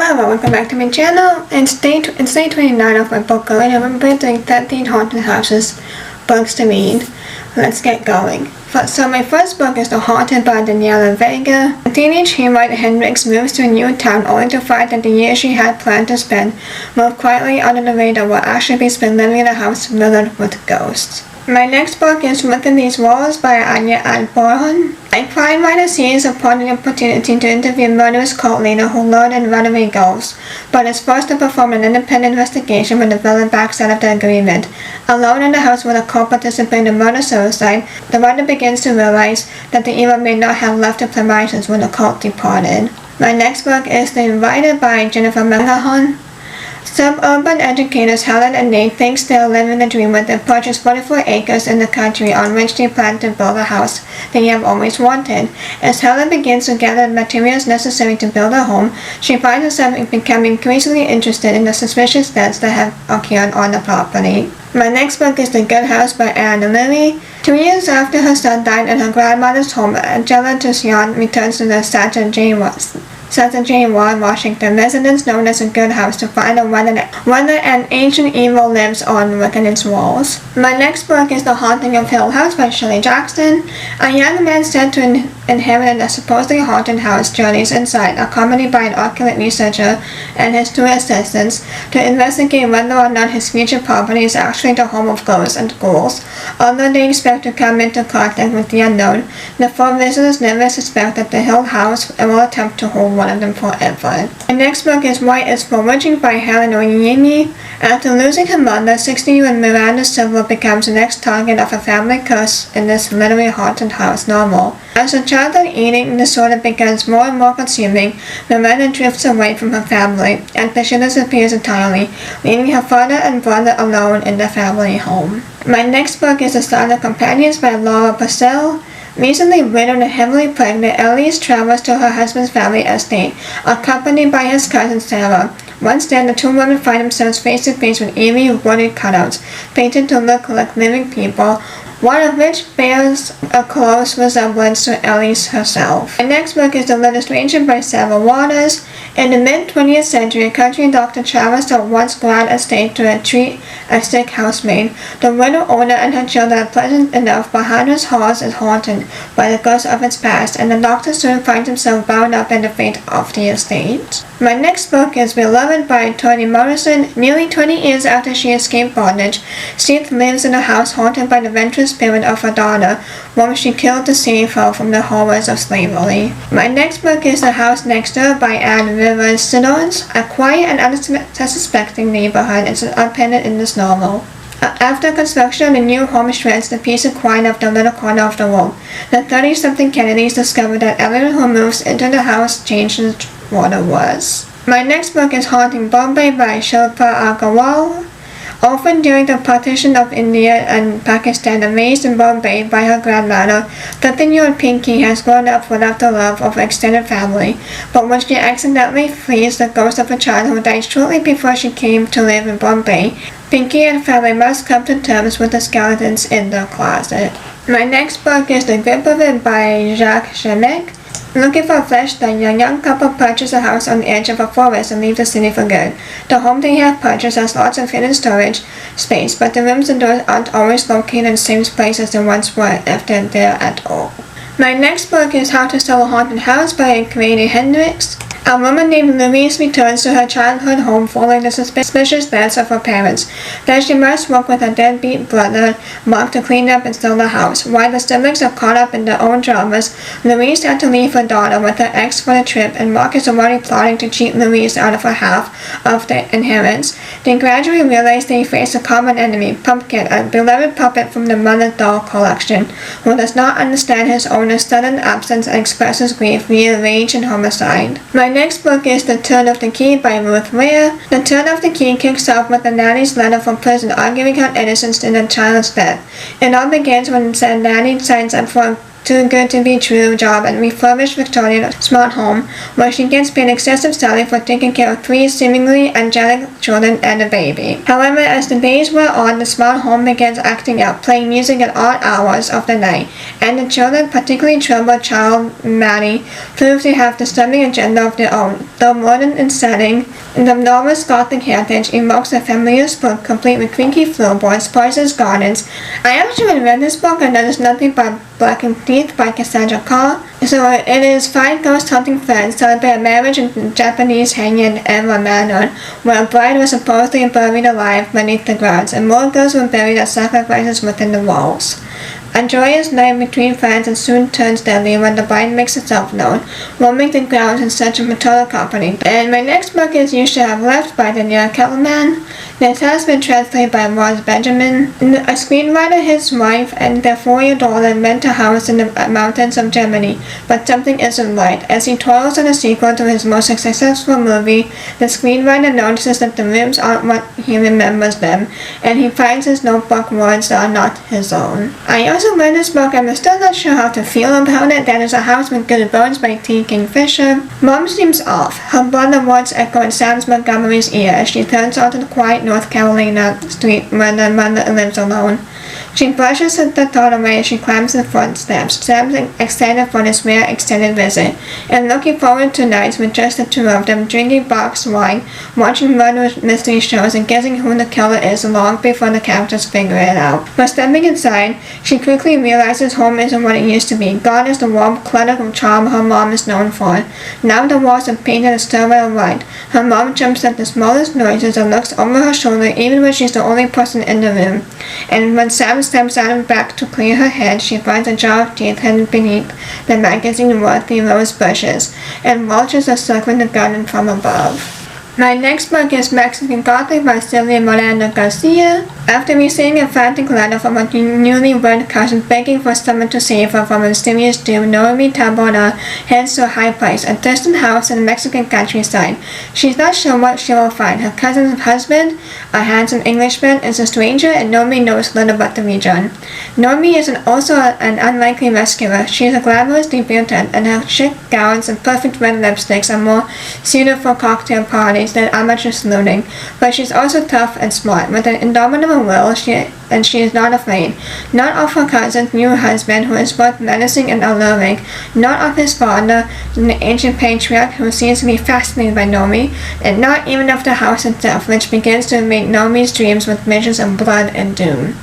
Hello, welcome back to my channel. It's day 29 of my book guide. I'm doing 13 haunted houses books to read. Let's get going. So my first book is The Haunted by Daniela Vega. A teenage heroine Hendrix moves to a new town only to find that the years she had planned to spend moved quietly under the radar will actually be spent living in a house riddled with ghosts. My next book is Within These Walls by Anya Adborn. I crime writer sees upon an opportunity to interview a murderous cult leader who lured and run away ghosts, but is forced to perform an independent investigation when the villain backs out of the agreement. Alone in the house with a co-participant in murder-suicide, the writer begins to realize that the evil may not have left the premises when the cult departed. My next book is The Invited by Jennifer Melahon. Suburban educators Helen and Nate think they're living the dream when they purchase 44 acres in the country on which they plan to build a house they have always wanted. As Helen begins to gather the materials necessary to build a home, she finds herself becoming increasingly interested in the suspicious deaths that have occurred on the property. My next book is The Good House by Anne Lilly. 2 years after her son died in her grandmother's home, Angela Tucson returns to the Santa Jane Ward, Washington residence known as a good house to find out whether an ancient evil lives on within its walls. My next book is The Haunting of Hill House by Shirley Jackson. A young man said to inherit a supposedly haunted house journeys inside, accompanied by an occult researcher and his 2 assistants, to investigate whether or not his future property is actually the home of ghosts and ghouls. Although they expect to come into contact with the unknown, the 4 visitors never suspect that the Hill House will attempt to hold one of them forever. My next book is White is Bewitching by Helen Oyemi. After losing her mother, 60-year-old Miranda Silver becomes the next target of a family curse in this literally haunted house novel. As her childhood eating disorder becomes more and more consuming, Miranda drifts away from her family and she disappears entirely, leaving her father and brother alone in the family home. My next book is The Silent Companions by Laura Purcell. Recently widowed and heavily pregnant, Elise travels to her husband's family estate, accompanied by his cousin Sarah. Once there, the 2 women find themselves face to face with eerie wooded cutouts, painted to look like living people, one of which bears a close resemblance to Elise herself. My next book is The Little Stranger by Sarah Waters. In the mid-20th century, a country doctor travels to a once grand estate to treat a sick housemaid. The widow owner and her children are pleasant enough, but Hannah's house is haunted by the ghosts of its past, and the doctor soon finds himself bound up in the fate of the estate. My next book is Beloved by Toni Morrison. Nearly 20 years after she escaped bondage, Steve lives in a house haunted by the vengeful spirit of her daughter, whom she killed to save her from the horrors of slavery. My next book is The House Next Door by Anne Rivers Siddons. A quiet and unsuspecting neighborhood is unpainted in this novel. After construction of the new home shreds the peace and quiet of the little corner of the room, the 30-something Kennedys discover that everyone who moves into the house changes what it was. My next book is Haunting Bombay by Shilpa Agarwal. Often during the partition of India and Pakistan and raised in Bombay by her grandmother, 13-year-old Pinky has grown up without the love of her extended family, but when she accidentally flees the ghost of a child who died shortly before she came to live in Bombay, Pinky and family must come to terms with the skeletons in their closet. My next book is The Grip of It by Jacques Chemek. Looking for a fresh start, a young couple purchase a house on the edge of a forest and leave the city for good. The home they have purchased has lots of hidden storage space, but the rooms and doors aren't always located in the same place as they once were, if they're there at all. My next book is How to Sell a Haunted House by Grady Hendrix. A woman named Louise returns to her childhood home following the suspicious deaths of her parents. Then she must work with her deadbeat brother, Mark, to clean up and sell the house. While the siblings are caught up in their own dramas, Louise had to leave her daughter with her ex for the trip, and Mark is already plotting to cheat Louise out of her half of the inheritance. They gradually realize they face a common enemy, Pumpkin, a beloved puppet from the Mother Doll collection, who does not understand his owner's sudden absence and expresses grief via rage and homicide. My next book is The Turn of the Key by Ruth Ware. The Turn of the Key kicks off with the nanny's letter from prison arguing her innocence in her child's death. It all begins when said nanny signs up for too good to be true job at refurbished Victorian smart home, where she gets paid excessive salary for taking care of 3 seemingly angelic children and a baby. However, as the days wear on, the smart home begins acting up, playing music at odd hours of the night, and the children, particularly troubled child Maddie, prove to have disturbing agenda of their own. Though modern in setting, the novel's Gothic heritage evokes a familiar book complete with creaky floorboards, poisonous gardens. I actually read this book and There Is Nothing But Black Teeth by Cassandra Carr. So it is 5 ghost hunting friends celebrate a marriage in Japanese Heian era manner, where a bride was supposedly buried alive beneath the grounds, and more ghosts were buried as sacrifices within the walls. A joyous night between friends and soon turns deadly when the bride makes itself known, roaming the grounds in search of maternal company. And my next book is You Should Have Left by Danielle Kellerman. This has been translated by Ross Benjamin. A screenwriter, his wife, and their 4-year daughter rent a house in the mountains of Germany, but something isn't right. As he toils on a sequel to his most successful movie, the screenwriter notices that the rooms aren't what he remembers them, and he finds his notebook words that are not his own. I also read this book and I'm still not sure how to feel about it. That is A House with Good Bones by T. Kingfisher. Mom seems off. Her brother words echo in Sam Montgomery's ear as she turns onto the quiet North Carolina street where the mother lives alone. She brushes the thought away as she climbs the front steps. Sam's excited for this rare extended visit, and looking forward to nights with just the two of them, drinking boxed wine, watching murder mystery shows, and guessing who the killer is long before the characters figure it out. But stepping inside, she quickly realizes home isn't what it used to be. Gone is the warm, cluttered charm her mom is known for. Now the walls are painted a sterile white. Her mom jumps at the smallest noises and looks over her shoulder even when she's the only person in the room. And when Sam steps out of back to clear her head, she finds a jar of teeth hidden beneath the magazine-worthy rose bushes, and vultures are circling the garden from above. My next book is Mexican Gothic by Sylvia Miranda Garcia. After receiving a frantic letter from a newlywed cousin begging for someone to save her from a mysterious doom, Noemi Taboada heads to a high place, a distant house in the Mexican countryside. She's not sure what she will find. Her cousin's husband, a handsome Englishman, is a stranger, and Noemi knows little about the region. Noemi is also an unlikely rescuer. She is a glamorous debutante, and her chic gowns and perfect red lipsticks are more suited for cocktail parties than amateur sleuthing. But she's also tough and smart, with an indomitable will, and she is not afraid. Not of her cousin's new husband, who is both menacing and alluring. Not of his father, the ancient patriarch, who seems to be fascinated by Noemi. And not even of the house itself, which begins to invade Nomi's dreams with visions of blood and doom.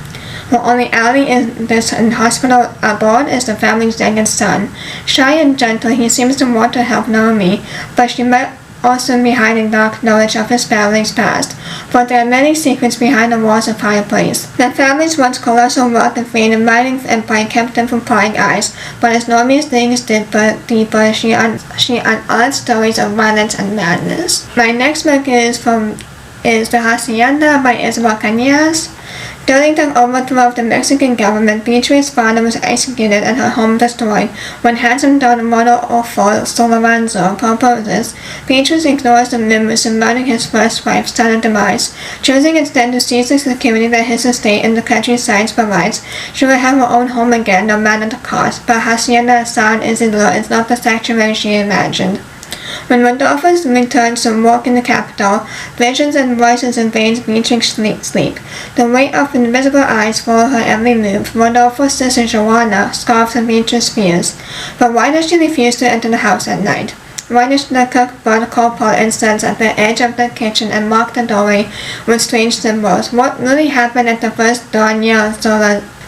Her only ally in this inhospitable abode is the family's youngest son. Shy and gentle, he seems to want to help Noemi, but she might also be hiding dark knowledge of his family's past, but there are many secrets behind the walls of Fireplace. The family's once colossal wealth and fame and mighty empire kept them from prying eyes, but as Nomi's digs deeper, she unearths stories of violence and madness. My next book is The Hacienda by Isabel Cañas. During the overthrow of the Mexican government, Beatrice's father was executed and her home destroyed. When handsome daughter Rodolfo Soloranzo proposes, Beatrice ignores the rumors surrounding his first wife's sudden demise. Choosing instead to seize the security that his estate in the countryside provides, she will have her own home again, no matter the cost. But Hacienda San Isidro is not the sanctuary she imagined. When Rodolfo returns to work in the capital, visions and voices invade Beatrice's sleep. The weight of invisible eyes follow her every move. Rodolfo's sister Joanna scoffs at Beatrice's fears. But why does she refuse to enter the house at night? Why does the cook burn coal pot incense at the edge of the kitchen and mark the doorway with strange symbols? What really happened at the first Doña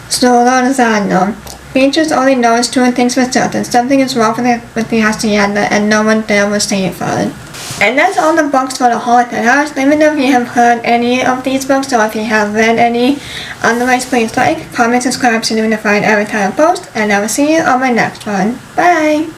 Solorzano? Beatrice only knows 2 things for certain. Something is wrong with the hacienda, and no one there will save her. And that's all the books for the Haunted House. Let me know if you have heard any of these books or if you have read any. Otherwise, please like, comment, subscribe so you'll be notified every time I post. And I will see you on my next one. Bye!